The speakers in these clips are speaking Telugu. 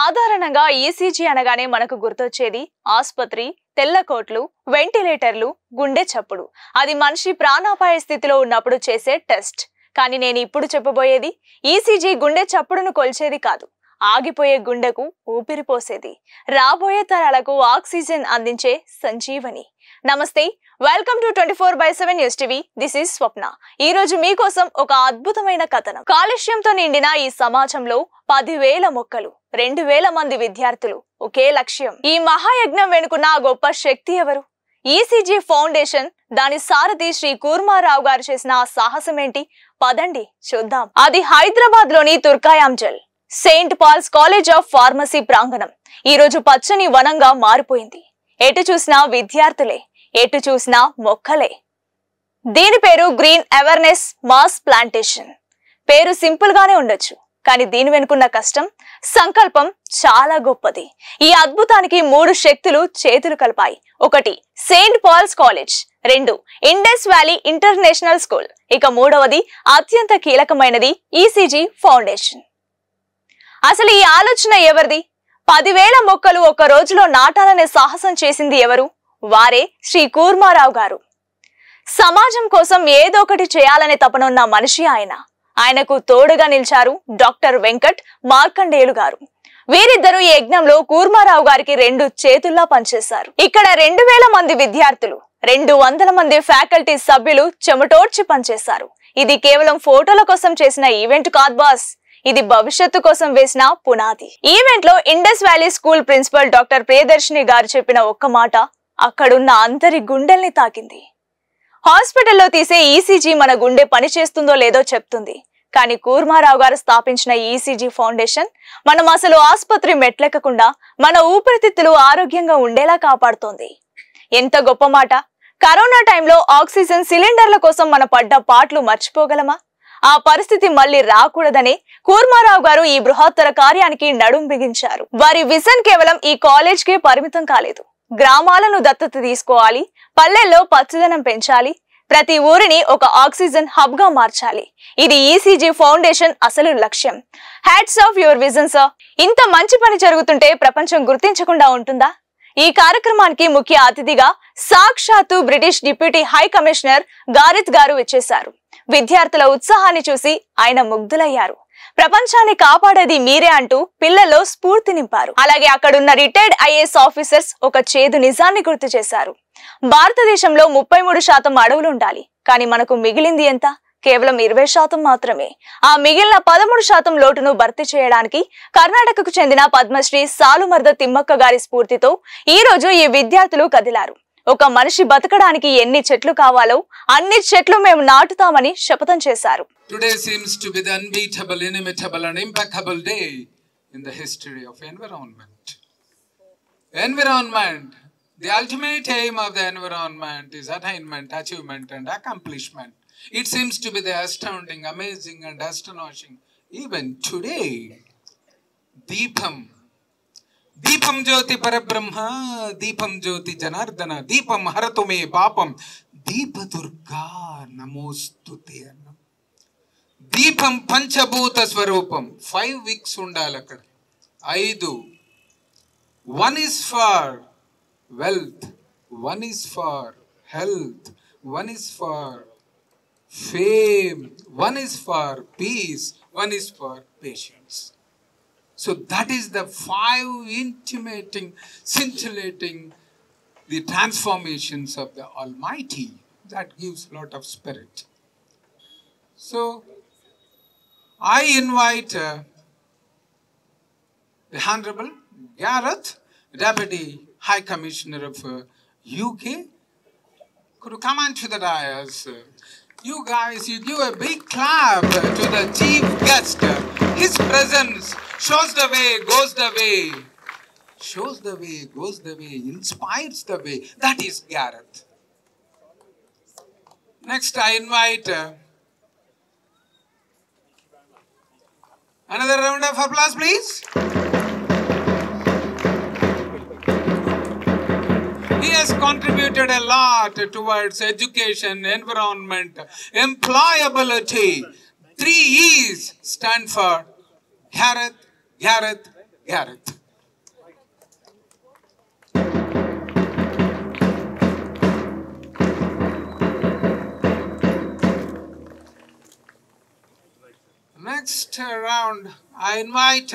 సాధారణంగా ఈసీజీ అనగానే మనకు గుర్తొచ్చేది ఆసుపత్రి, తెల్ల కోట్లు, వెంటిలేటర్లు, గుండె చప్పుడు. అది మనిషి ప్రాణాపాయ స్థితిలో ఉన్నప్పుడు చేసే టెస్ట్. కానీ నేను ఇప్పుడు చెప్పబోయేది ఈసీజీ గుండె చప్పుడును కొల్చేది కాదు, ఆగిపోయే గుండెకు ఊపిరి పోసేది, రాబోయే తరాలకు ఆక్సిజన్ అందించే సంజీవని. నమస్తే, welcome to 24/7 news TV. This is Swapna. ఈ రోజు మీకోసం ఒక అద్భుతమైన కథనం. కాలుష్యంతో నిండిన ఈ సమాజంలో 10,000 మొక్కలు, 2,000 మంది విద్యార్థులు, ఒకే లక్ష్యం. ఈ మహాయజ్ఞం వెనుకున్న గొప్ప శక్తి ఎవరు? ఈసీజీ ఫౌండేషన్, దాని సారథి శ్రీ కూర్మారావు గారు చేసిన ఆ సాహసం ఏంటి? పదండి చూద్దాం. అది హైదరాబాద్ లోని Turkayamjal Saint Paul's college of pharmacy ప్రాంగణం ఈ రోజు పచ్చని వనంగా మారిపోయింది. ఎటు చూసినా విద్యార్థులే, ఎటు చూసినా మొక్కలే. దీని పేరు గ్రీన్ అవేర్నెస్ మాస్ ప్లాంటేషన్. పేరు సింపుల్ గానే ఉండొచ్చు, కానీ దీని వెనుకున్న కష్టం, సంకల్పం చాలా గొప్పది. ఈ అద్భుతానికి 3 శక్తులు చేతులు కలిపాయి. 1 Saint Paul's College, 2 Indus Valley International School, ఇక 3వది అత్యంత కీలకమైనది ఈసీజీ ఫౌండేషన్. అసలు ఈ ఆలోచన ఎవరిది? 10,000 మొక్కలు ఒక రోజులో నాటాలనే సాహసం చేసింది ఎవరు? వారే శ్రీ కూర్మారావు గారు. సమాజం కోసం ఏదో ఒకటి చేయాలనే తపనున్న మనిషి ఆయన. ఆయనకు తోడుగా నిలిచారు డాక్టర్ వెంకట్ మార్కండేయులు గారు. వీరిద్దరూ ఈ యజ్ఞంలో కూర్మారావు గారికి 2 చేతుల్లా పనిచేశారు. ఇక్కడ 2,000 మంది విద్యార్థులు, 200 మంది ఫ్యాకల్టీ సభ్యులు చెమటోడ్చి పనిచేశారు. ఇది కేవలం ఫోటోల కోసం చేసిన ఈవెంట్ కాదు బాస్, ఇది భవిష్యత్తు కోసం వేసిన పునాది. ఈవెంట్ లో Indus Valley School principal doctor Priyadarshini garu చెప్పిన ఒక్క మాట అక్కడున్న అందరి గుండెల్ని తాకింది. హాస్పిటల్లో తీసే ఈసీజీ మన గుండె పనిచేస్తుందో లేదో చెప్తుంది, కానీ కూర్మారావు గారు స్థాపించిన ఈసీజీ ఫౌండేషన్ మనం అసలు ఆసుపత్రి మెట్లెక్కకుండా మన ఊపిరితిత్తులు ఆరోగ్యంగా ఉండేలా కాపాడుతోంది. ఎంత గొప్ప మాట! కరోనా టైంలో ఆక్సిజన్ సిలిండర్ల కోసం మన పడ్డ పాట్లు మర్చిపోగలమా? ఆ పరిస్థితి మళ్లీ రాకూడదనే కూర్మారావు గారు ఈ బృహత్తర కార్యానికి నడుం బిగించారు. వారి విజన్ కేవలం ఈ కాలేజ్ కే పరిమితం కాలేదు. గ్రామాలను దత్తత తీసుకోవాలి, పల్లెల్లో పచ్చదనం పెంచాలి, ప్రతి ఊరిని ఒక ఆక్సిజన్ హబ్ గా మార్చాలి. ఇది ఈసీజీ ఫౌండేషన్ అసలు లక్ష్యం. Hats off your vision sir. ఇంత మంచి పని జరుగుతుంటే ప్రపంచం గుర్తించకుండా ఉంటుందా? ఈ కార్యక్రమానికి ముఖ్య అతిథిగా సాక్షాత్తు బ్రిటిష్ డిప్యూటీ హై కమిషనర్ గారిత్ గారు వచ్చేశారు. విద్యార్థుల ఉత్సాహాన్ని చూసి ఆయన ముగ్ధులయ్యారు. ప్రపంచాన్ని కాపాడేది మీరే అంటూ పిల్లల్లో స్ఫూర్తి నింపారు. అలాగే అక్కడున్న రిటైర్డ్ ఐఏఎస్ ఆఫీసర్స్ ఒక చేదు నిజాన్ని గుర్తు చేశారు. భారతదేశంలో 33% అడవులు ఉండాలి, కానీ మనకు మిగిలింది ఎంత? కేవలం 20% మాత్రమే. ఆ మిగిలిన 13% లోటును భర్తీ చేయడానికి కర్ణాటకకు చెందిన పద్మశ్రీ సాలుమర్ద తిమ్మక్క గారి స్ఫూర్తితో ఈ రోజు ఈ విద్యార్థులు కదిలారు. ఒక మనిషి బతకడానికి ఎన్ని చెట్లు కావాలో అన్ని చెట్లు మేము నాటుతామని శపథం చేశారు. Today seems to be the unbeatable, inimitable and impeccable day in the history of environment. Environment, the ultimate aim of the environment is attainment, achievement and accomplishment. It seems to be the astounding, amazing and astonishing even today. దీపం జ్యోతి పరబ్రహ్మ, దీపం జ్యోతి జనార్దన, దీపం హరతు మే పాపం, దీప దుర్గా నమోస్తుతే అన్న. దీపం పంచభూత స్వరూపం. 5 వీక్స్ ఉండాలి అక్కడ. 5. 1 is for wealth, 1 is for health, 1 is for fame, 1 is for peace, 1 is for patience. So that is the 5 intimating, scintillating the transformations of the Almighty. That gives a lot of spirit. So I invite the Honorable Gareth, Deputy High Commissioner of UK. Could you come on to the dais? You guys, you give a big clap to the chief guest. His presence shows the way, goes the way. Shows the way, goes the way, inspires the way. That is Gareth. Next, I invite another round of applause, please. He has contributed a lot towards education, environment, employability. 3 E's stand for Gareth, Gareth, Gareth. next round, I invite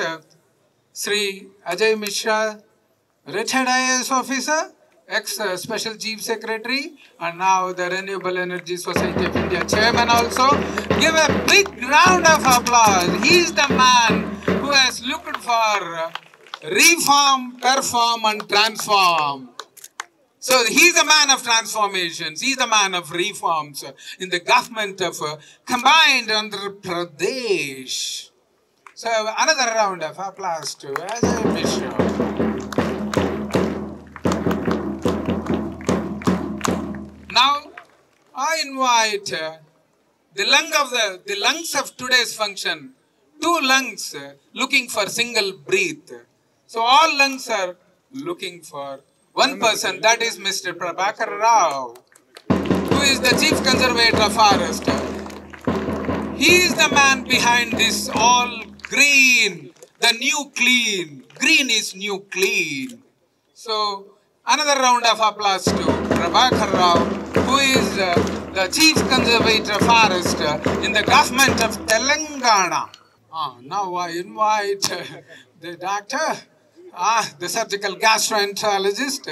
Sri Ajay Mishra, retired IAS officer, ex-Special Chief Secretary, and now the Renewable Energy Society of India chairman also. Give a big round of applause. He is the man who has looked for reform, perform, and transform. So he's a man of transformations. He's a man of reforms in the government of combined Andhra Pradesh. So another round of applause to Ajay Mishra. Now I invite the lungs of today's function. 2 lungs looking for single breath. So all lungs are looking for one person, that is Mr. Prabhakar Rao, who is the Chief Conservator Forest. He is the man behind this all green, the new clean. Green is new clean. So another round of applause to Prabhakar Rao, who is the Chief Conservator Forest in the government of Telangana. Now I invite the doctor. The surgical gastroenterologist.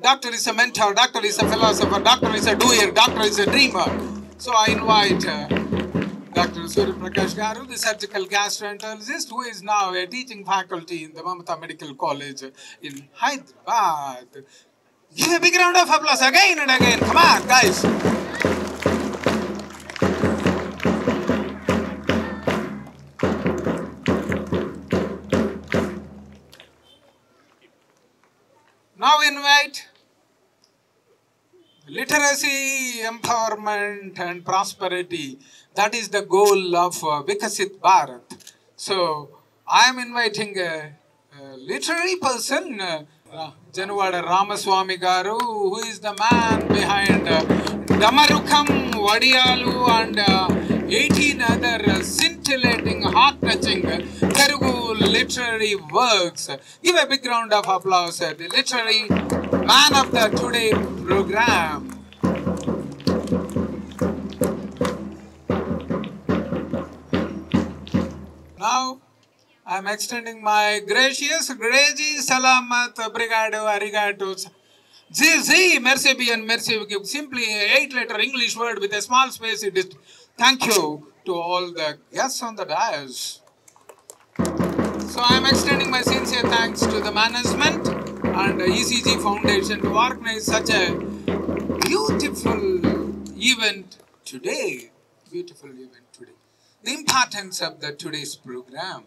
Doctor is a mentor, doctor is a philosopher, doctor is a doer, doctor is a dreamer. So I invite Dr. Surya Prakash Garu, the surgical gastroenterologist, who is now a teaching faculty in the Mamata Medical College in Hyderabad. Give a big round of applause again and again. Come on, guys. Now invite literacy, empowerment and prosperity. That is the goal of Vikasit Bharat. So I am inviting a literary person, Januvada Ramaswamy Garu, who is the man behind Damarukam, Vadiyalu and 18 other scintillating, heart-touching Telugu literary works. Give a big round of applause to the literary man of the today program. Now, I am extending my gracious, Greji, Salamat, Brigado, Arigato, Zizi, merci bien, merci. Simply an 8-letter English word with a small space. It is thank you to all the guests on the dais. So I am extending my sincere thanks to the management and ECG Foundation to organize such a beautiful event today. Beautiful event today. The importance of today's program.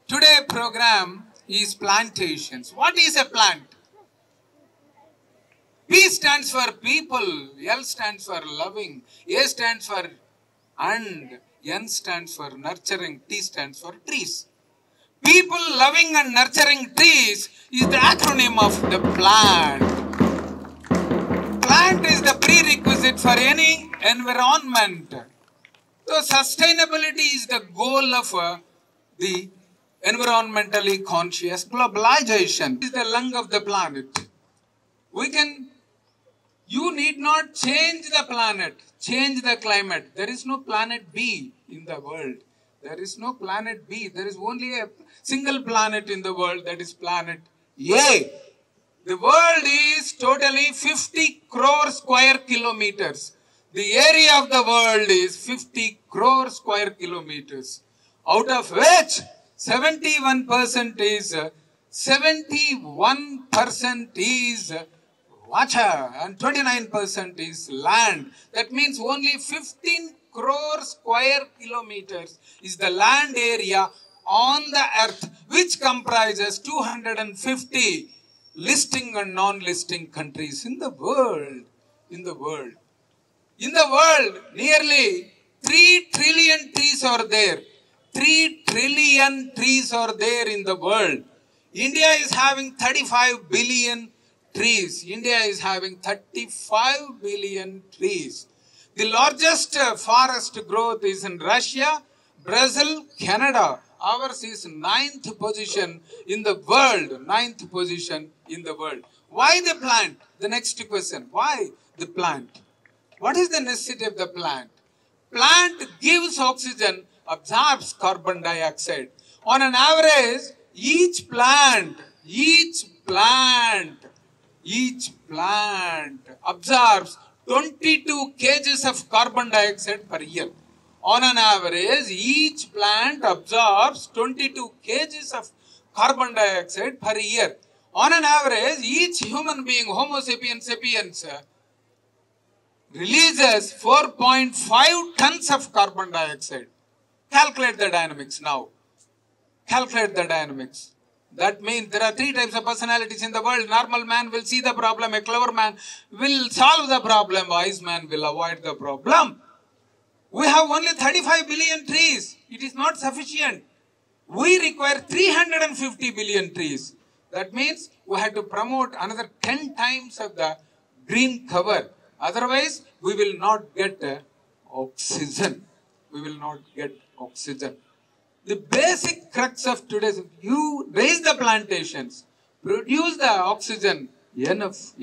Today's program is plantations. What is a plant? P stands for people, L stands for loving, A stands for and, N stands for nurturing, T stands for trees. People loving and nurturing trees is the acronym of the plant. Plant is the prerequisite for any environment. So sustainability is the goal of the environmentally conscious globalization. It is the lung of the planet. You need not change the planet, change the climate. There is no planet B in the world. There is no planet B. There is only a single planet in the world, that is planet A. The world is totally 50 crore square kilometers. The area of the world is 50 crore square kilometers, out of which 71% is water and 29% is land. That means only 15 crore square kilometers is the land area on the earth, which comprises 250 listing and non-listing countries in the world. In the world, nearly 3 trillion trees are there. 3 trillion trees are there in the world. India is having 35 billion trees. India is having 35 billion trees. The largest forest growth is in Russia, Brazil, Canada. Ours is 9th position in the world. 9th position in the world. Why the plant? The next question. Why the plant? What is the necessity of the plant? Plant gives oxygen absorbs carbon dioxide. On an average, each plant absorbs 22 kgs of carbon dioxide per year. On an average, each plant absorbs 22 kgs of carbon dioxide per year. On an average, each human being, Homo sapiens sapiens, releases 4.5 tons of carbon dioxide. Calculate the dynamics now. Calculate the dynamics. That means there are three types of personalities in the world. Normal man will see the problem. A clever man will solve the problem. Wise man will avoid the problem. We have only 35 billion trees. It is not sufficient. We require 350 billion trees. That means we have to promote another 10 times of the green cover. Otherwise, we will not get oxygen. We will not get oxygen. The basic crux of today's, you raise the plantations, produce the oxygen, enough.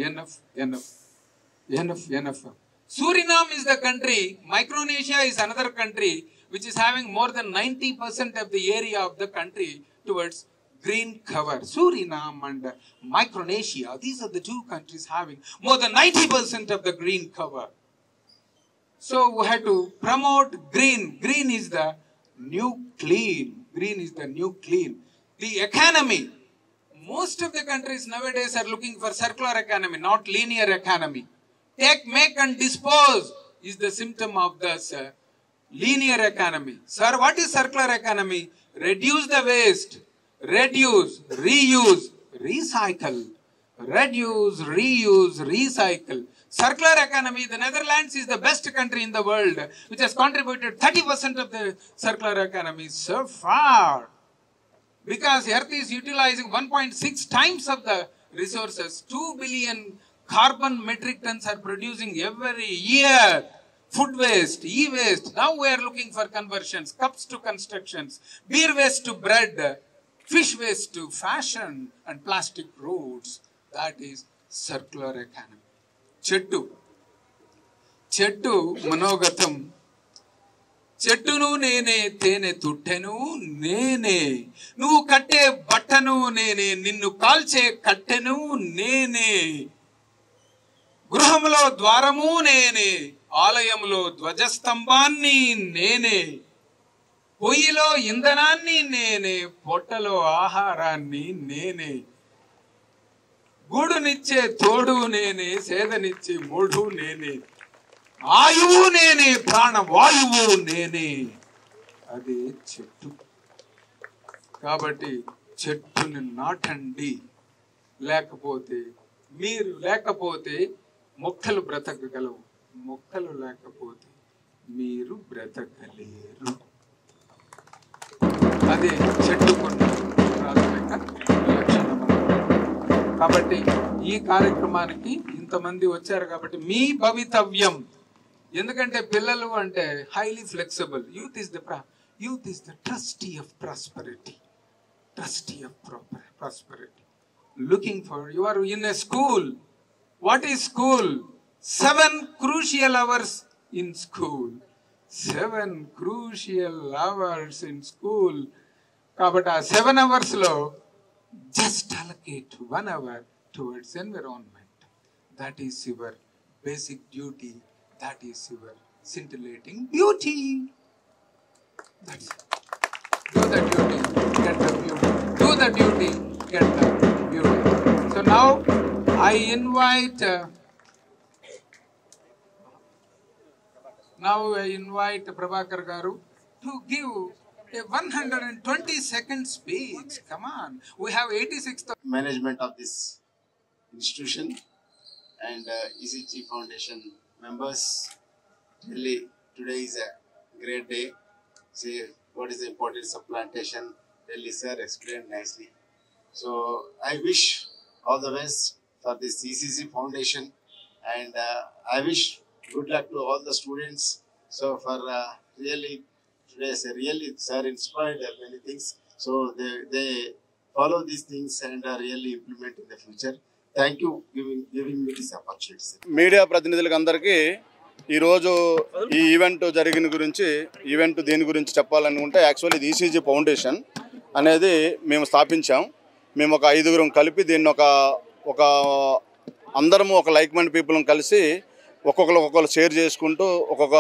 Suriname is the country, Micronesia is another country which is having more than 90% of the area of the country towards green cover. Suriname and Micronesia, these are the two countries having more than 90% of the green cover. So we have to promote green. Green is the new clean. Green is the new clean. The economy. Most of the countries nowadays are looking for circular economy, not linear economy. Take, make and dispose is the symptom of this linear economy. Sir, what is circular economy? Reduce the waste. Reduce, reuse, recycle. Reduce, reuse, recycle. Circular economy, the Netherlands is the best country in the world, which has contributed 30% of the circular economy so far. Because Earth is utilizing 1.6 times of the resources, 2 billion carbon metric tons are producing every year. Food waste, e-waste, now we are looking for conversions, cups to constructions, beer waste to bread, fish waste to fashion and plastic roads. That is circular economy. చెట్టు మనోగతం చెట్టును నేనే తేనె తుట్టెను నేనే నువ్వు కట్టే బట్టను నేనే నిన్ను కాల్చే కట్టెను నేనే గృహములో ద్వారము నేనే ఆలయములో ధ్వజస్తంభాన్ని నేనే పొయ్యిలో ఇంధనాన్ని నేనే పొట్టలో ఆహారాన్ని నేనే గూడునిచ్చే తోడు నేనే సేదనిచ్చే మూడు నేనే ఆయువు నేనే ప్రాణవాయువు నేనే అదే చెట్టు కాబట్టి చెట్టుని నాటండి లేకపోతే మీరు లేకపోతే మొక్కలు బ్రతకగలవు మొక్కలు లేకపోతే మీరు బ్రతకలేరు అదే చెట్టుకున్న ప్రాథమిక లక్షణం కాబట్టి ఈ కార్యక్రమానికి ఇంతమంది వచ్చారు కాబట్టి మీ భవితవ్యం ఎందుకంటే పిల్లలు అంటే highly flexible youth is the trustee of prosperity looking for you are in a school what is school 7 crucial hours in school 7 crucial hours in school కాబట్టి ఆ 7 hours లో just allocate 1 hour towards environment. That is your basic duty. That is your scintillating beauty. That's it. Do the duty, get the beauty. Do the duty, get the beauty. So now I invite Prabhakar Garu to give a 120-second speech. Come on. We have 86,000. Management of this institution and ECG Foundation members. Really, today is a great day. See what is the importance of plantation. Really, sir explained nicely. So I wish all the best for this ECG Foundation and I wish good luck to all the students. So for really today, really sir inspired many things. So they follow these things and really implement in the future. Thank you giving me this opportunity. Media ప్రతినిధులకు అందరికీ ఈరోజు ఈ ఈవెంట్ జరిగిన గురించి దీని గురించి చెప్పాలనుకుంటే యాక్చువల్లీ ఇది ఈసీజీ ఫౌండేషన్ అనేది మేము స్థాపించాం. మేము ఒక 5గురం కలిపి దీన్ని ఒక అందరము ఒక లైక్ మైండ్ పీపుల్ని కలిసి ఒక్కొక్కరు షేర్ చేసుకుంటూ ఒక్కొక్క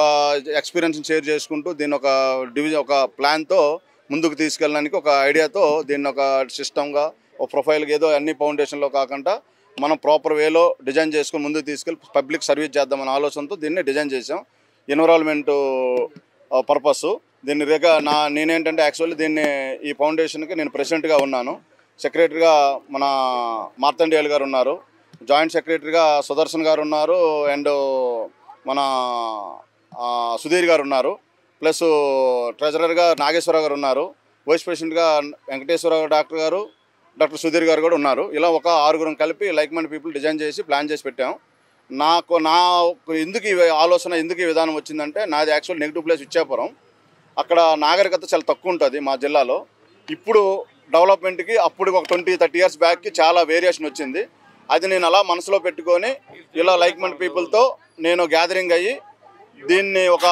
ఎక్స్పీరియన్స్ని షేర్ చేసుకుంటూ దీన్ని ఒక ప్లాన్తో ముందుకు తీసుకెళ్ళడానికి ఒక ఐడియాతో దీన్ని ఒక సిస్టమ్గా ఒక ప్రొఫైల్గా ఏదో అన్ని ఫౌండేషన్లో కాకుండా మనం ప్రాపర్ వేలో డిజైన్ చేసుకుని ముందుకు తీసుకెళ్ళి పబ్లిక్ సర్వీస్ చేద్దామనే ఆలోచనతో దీన్ని డిజైన్ చేసాం. ఎన్విరాన్మెంట్ పర్పస్ దీన్ని నేనేంటంటే యాక్చువల్లీ ఈ ఫౌండేషన్కి నేను ప్రెసిడెంట్గా ఉన్నాను. సెక్రటరీగా మన మార్తండేయులు గారు ఉన్నారు, జాయింట్ సెక్రటరీగా సుదర్శన్ గారు ఉన్నారు, అండ్ మన సుధీర్ గారు ఉన్నారు, ప్లస్ ట్రెజరర్గా నాగేశ్వరరావు గారు ఉన్నారు, వైస్ ప్రెసిడెంట్గా వెంకటేశ్వరరావు డాక్టర్ గారు, డాక్టర్ సుధీర్ గారు కూడా ఉన్నారు. ఇలా ఒక 6గురం కలిపి లైక్ మైండ్ పీపుల్ డిజైన్ చేసి ప్లాన్ చేసి పెట్టాం. ఎందుకు ఈ ఆలోచన, ఎందుకు ఈ విధానం వచ్చిందంటే నాది యాక్చువల్ నెగిటివ్ ప్లేస్ ఇచ్చాపురం. అక్కడ నాగరికత చాలా తక్కువ ఉంటుంది మా జిల్లాలో. ఇప్పుడు డెవలప్మెంట్కి అప్పుడు ఒక 20-30 ఇయర్స్ బ్యాక్కి చాలా వేరియేషన్ వచ్చింది. అది నేను అలా మనసులో పెట్టుకొని ఇలా లైక్ మైండ్ పీపుల్తో నేను గ్యాదరింగ్ అయ్యి దీన్ని ఒక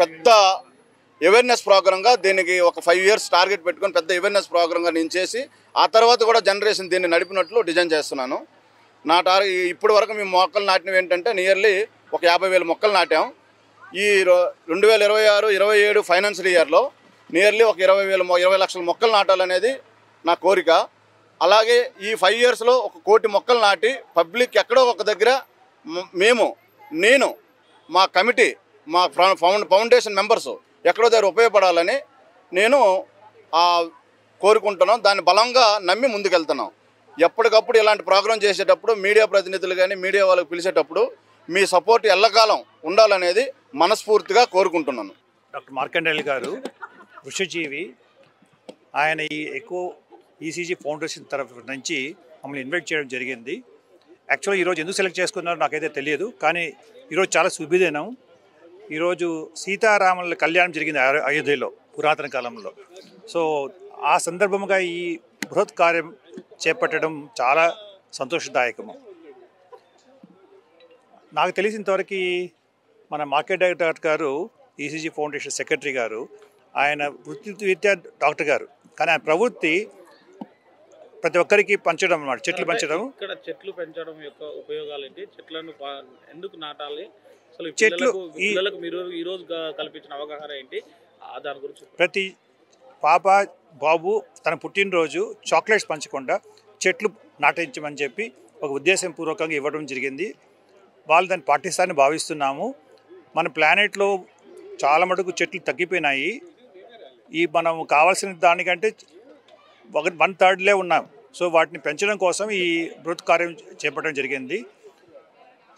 పెద్ద అవేర్నెస్ ప్రోగ్రామ్గా దీనికి ఒక 5 ఇయర్స్ టార్గెట్ పెట్టుకొని పెద్ద అవేర్నెస్ ప్రోగ్రామ్గా నేను చేసి ఆ తర్వాత కూడా జనరేషన్ దీన్ని నడిపినట్లు డిజైన్ చేస్తున్నాను. ఇప్పటి వరకు మేము మొక్కలు నాటినవి ఏంటంటే నియర్లీ ఒక 50,000 మొక్కలు నాటాం. ఈ 2026-27 ఫైనాన్షియల్ ఇయర్లో నియర్లీ ఒక 20 లక్షల మొక్కలు నాటాలనేది నా కోరిక. అలాగే ఈ 5 ఇయర్స్లో 1 కోటి మొక్కలు నాటి పబ్లిక్ ఎక్కడో ఒక దగ్గర నేను మా కమిటీ మా ఫౌండేషన్ మెంబర్స్ ఎక్కడో దగ్గర ఉపయోగపడాలని నేను కోరుకుంటున్నాం. దాన్ని బలంగా నమ్మి ముందుకెళ్తున్నాం. ఎప్పటికప్పుడు ఇలాంటి ప్రోగ్రాం చేసేటప్పుడు మీడియా ప్రతినిధులు కానీ మీడియా వాళ్ళకి పిలిచేటప్పుడు మీ సపోర్ట్ ఎల్లకాలం ఉండాలనేది మనస్ఫూర్తిగా కోరుకుంటున్నాను. డాక్టర్ మార్కండేయులు గారు వృషజీవి, ఆయన ఈ ఎక్కువ ఈసీజీ ఫౌండేషన్ తరఫు నుంచి మమ్మల్ని ఇన్వైట్ చేయడం జరిగింది. యాక్చువల్గా ఈరోజు ఎందుకు సెలెక్ట్ చేసుకున్నారో నాకైతే తెలియదు, కానీ ఈరోజు చాలా శుభదినం. ఈరోజు సీతారాముల కళ్యాణం జరిగింది అయోధ్యలో పురాతన కాలంలో. సో ఆ సందర్భంగా ఈ బృహత్ కార్యం చేపట్టడం చాలా సంతోషదాయకము. నాకు తెలిసినంతవరకు మన మార్కెట్ డైరెక్టర్ గారు, ఈసీజీ ఫౌండేషన్ సెక్రటరీ గారు, ఆయన వృత్తిరీత్యా డాక్టర్ గారు, కానీ ఆయన ప్రవృత్తి ప్రతి ఒక్కరికి పంచడం అన్నమాట, చెట్లు పెంచడం. ఇక్కడ చెట్లు పెంచడం యొక్క ఉపయోగాలు ఏంటి, చెట్లను ఎందుకు నాటాలి, అసలు పిల్లలకు మీరు ఈరోజు కల్పించిన అవగాహన ఏంటి, దాని గురించి. ప్రతి పాప బాబు తన పుట్టినరోజు చాక్లెట్స్ పంచకుండా చెట్లు నాటించమని చెప్పి ఒక ఉద్దేశపూర్వకంగా ఇవ్వడం జరిగింది. వాళ్ళు దాన్ని పాటిస్తారని భావిస్తున్నాము. మన ప్లానెట్లో చాలా మటుకు చెట్లు తగ్గిపోయినాయి. మనం కావాల్సిన దానికంటే 1/3 ఉన్నాం. సో వాటిని పెంచడం కోసం ఈ బృహత్ కార్యం చేపట్టడం జరిగింది.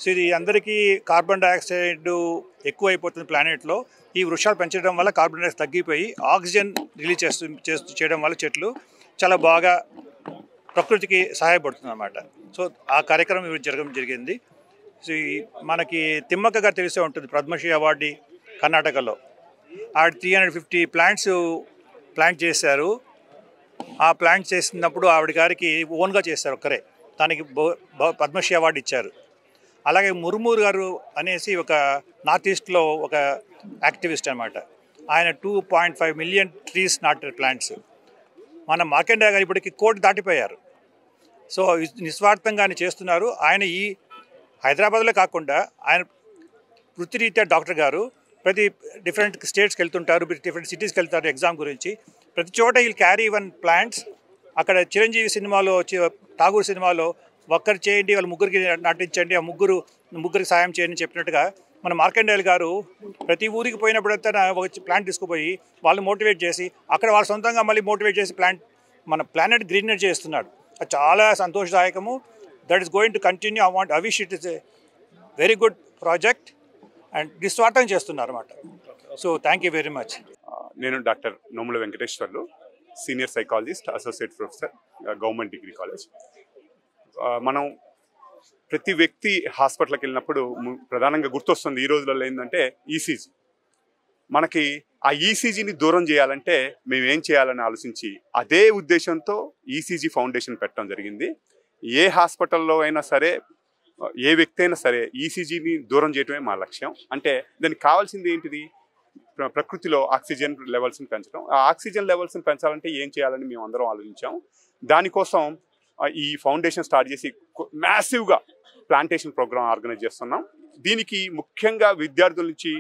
సో ఇది అందరికీ కార్బన్ డైఆక్సైడ్ ఎక్కువ అయిపోతుంది ప్లానెట్లో. ఈ వృక్షాలు పెంచడం వల్ల కార్బన్ డైఆక్సైడ్ తగ్గిపోయి ఆక్సిజన్ రిలీజ్ చేయడం వల్ల చెట్లు చాలా బాగా ప్రకృతికి సహాయపడుతుంది అన్నమాట. సో ఆ కార్యక్రమం జరగడం జరిగింది. సో మనకి తిమ్మక్క గారు తెలిసే ఉంటుంది, పద్మశ్రీ అవార్డు కర్ణాటకలో. 350 ప్లాంట్స్ ప్లాంట్ చేశారు. ఆ ప్లాంట్ చేసినప్పుడు ఆవిడ గారికి ఓన్గా చేశారు ఒక్కరే, దానికి పద్మశ్రీ అవార్డు ఇచ్చారు. అలాగే ముర్మూర్ గారు అనేసి ఒక నార్త్ ఈస్ట్లో ఒక యాక్టివిస్ట్ అనమాట. ఆయన 2.5 మిలియన్ ట్రీస్ నాటారు ప్లాంట్స్. మన మార్కండేయ గారు ఇప్పటికి 1 కోటి దాటిపోయారు. సో నిస్వార్థంగా ఆయన చేస్తున్నారు. ఆయన ఈ హైదరాబాద్లో కాకుండా ఆయన వృత్తిరీత్యా డాక్టర్ గారు ప్రతి డిఫరెంట్ స్టేట్స్కి వెళ్తుంటారు, డిఫరెంట్ సిటీస్కి వెళ్తారు ఎగ్జామ్ గురించి. ప్రతి చోట వీళ్ళు క్యారీ 1 ప్లాంట్స్. అక్కడ చిరంజీవి సినిమాలో ఠాగూర్ సినిమాలో ఒక్కరు చేయండి, వాళ్ళు ముగ్గురికి నటించండి, ఆ ముగ్గురికి సాయం చేయండి చెప్పినట్టుగా మన మార్కండేయులు గారు ప్రతి ఊరికి పోయినప్పుడైతే ఒక ప్లాంట్ తీసుకుపోయి వాళ్ళు మోటివేట్ చేసి అక్కడ వాళ్ళు సొంతంగా మళ్ళీ మోటివేట్ చేసి మన ప్లానెట్ గ్రీనరీ చేస్తున్నాడు. అది చాలా సంతోషదాయకము. That is going to continue. I wish it is a very good project and నిస్వార్థం చేస్తున్నారు అన్నమాట. So thank you very much. నేను doctor Nomula Venkateswarlu, senior psychologist, associate professor, government degree college. మనం ప్రతి వ్యక్తి హాస్పిటల్కి వెళ్ళినప్పుడు ప్రధానంగా గుర్తొస్తుంది ఈ రోజులలో ఏంటంటే ఈసీజీ. మనకి ఆ ఈసీజీని దూరం చేయాలంటే మేము ఏం చేయాలని ఆలోచించి అదే ఉద్దేశంతో ఈసీజీ ఫౌండేషన్ పెట్టడం జరిగింది. ఏ హాస్పిటల్లో అయినా సరే ఏ వ్యక్తి అయినా సరే ఈసీజీని దూరం చేయడమే మా లక్ష్యం. అంటే దానికి కావాల్సింది ఏంటిది, ప్రకృతిలో ఆక్సిజన్ లెవెల్స్ని పెంచడం. ఆ ఆక్సిజన్ లెవెల్స్ని పెంచాలంటే ఏం చేయాలని మేము అందరం ఆలోచించాం. దానికోసం ఈ ఫౌండేషన్ స్టార్ట్ చేసి మ్యాసివ్గా ప్లాంటేషన్ ప్రోగ్రామ్ ఆర్గనైజ్ చేస్తున్నాం. దీనికి ముఖ్యంగా విద్యార్థుల నుంచి,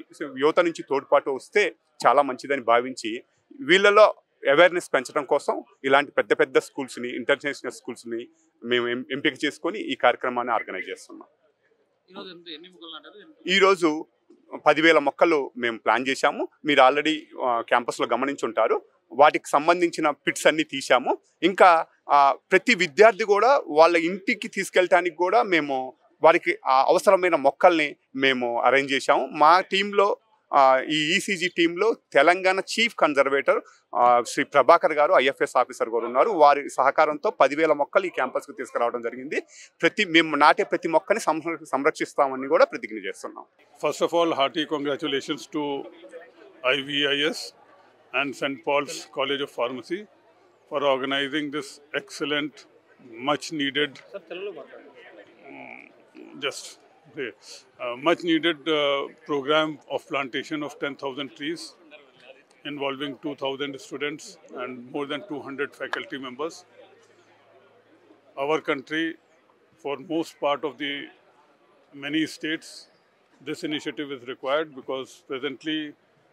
యువత నుంచి తోడ్పాటు వస్తే చాలా మంచిదని భావించి వీళ్ళలో అవేర్నెస్ పెంచడం కోసం ఇలాంటి పెద్ద పెద్ద స్కూల్స్ని, ఇంటర్నేషనల్ స్కూల్స్ని మేము ఎంపిక చేసుకొని ఈ కార్యక్రమాన్ని ఆర్గనైజ్ చేస్తున్నాం. ఈరోజు 10,000 మొక్కలు మేము ప్లాన్ చేశాము. మీరు ఆల్రెడీ క్యాంపస్లో గమనించుంటారు. వాటికి సంబంధించిన పిట్స్ అన్ని తీసాము. ఇంకా ప్రతి విద్యార్థి కూడా వాళ్ళ ఇంటికి తీసుకెళ్ళటానికి కూడా మేము వారికి అవసరమైన మొక్కల్ని మేము అరేంజ్ చేశాము. మా టీంలో, ఈ ఈసీజీ టీంలో తెలంగాణ చీఫ్ కన్జర్వేటర్ శ్రీ ప్రభాకర్ గారు, ఐఎఫ్ఎస్ ఆఫీసర్ గారు ఉన్నారు. వారి సహకారంతో 10,000 మొక్కలు ఈ క్యాంపస్కి తీసుకురావడం జరిగింది. మేము నాటే ప్రతి మొక్కని సంరక్షిస్తామని కూడా ప్రతిజ్ఞ చేస్తున్నాం. First of all, hearty congratulations to IVIS and St. Paul's College of Pharmacy for organizing this excellent, much needed program of plantation of 10,000 trees involving 2,000 students and more than 200 faculty members. Our country, for most part of the many states, this initiative is required because presently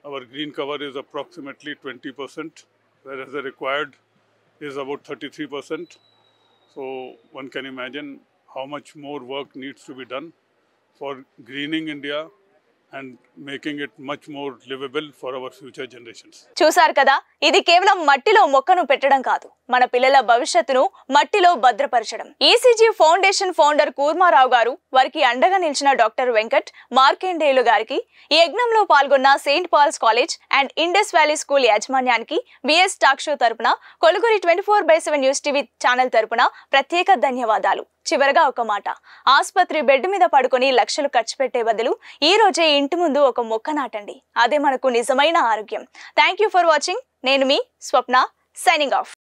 our green cover is approximately 20%, whereas the required is about 33%. So one can imagine how much more work needs to be done for greening India and making it much more livable for our future generations. చూశారు కదా, ఇది కేవలం మట్టిలో మొక్కను పెట్టడం కాదు, మన పిల్లల భవిష్యత్తును మట్టిలో భద్రపరచడం. ఈసీజీ ఫౌండేషన్ ఫౌండర్ కూర్మారావు గారు, వారికి అండగా నిలిచిన డాక్టర్ వెంకట్ మార్కండేయులు గారికి, ఈ యజ్ఞంలో పాల్గొన్న Saint Paul's College and Indus Valley School యాజమాన్యానికి బిఎస్ టాక్ షో తరపున, కొలుగురి 24/7 న్యూస్ టీవీ ఛానల్ తరపున ప్రత్యేక ధన్యవాదాలు. చివరగా ఒక మాట, ఆసుపత్రి బెడ్ మీద పడుకొని లక్షలు ఖర్చు పెట్టే బదులు ఈ రోజే ఇంటి ముందు ఒక మొక్క నాటండి. అదే మనకు నిజమైన ఆరోగ్యం. Thank you for watching. నేను మీ స్వప్న, సైనింగ్ ఆఫ్.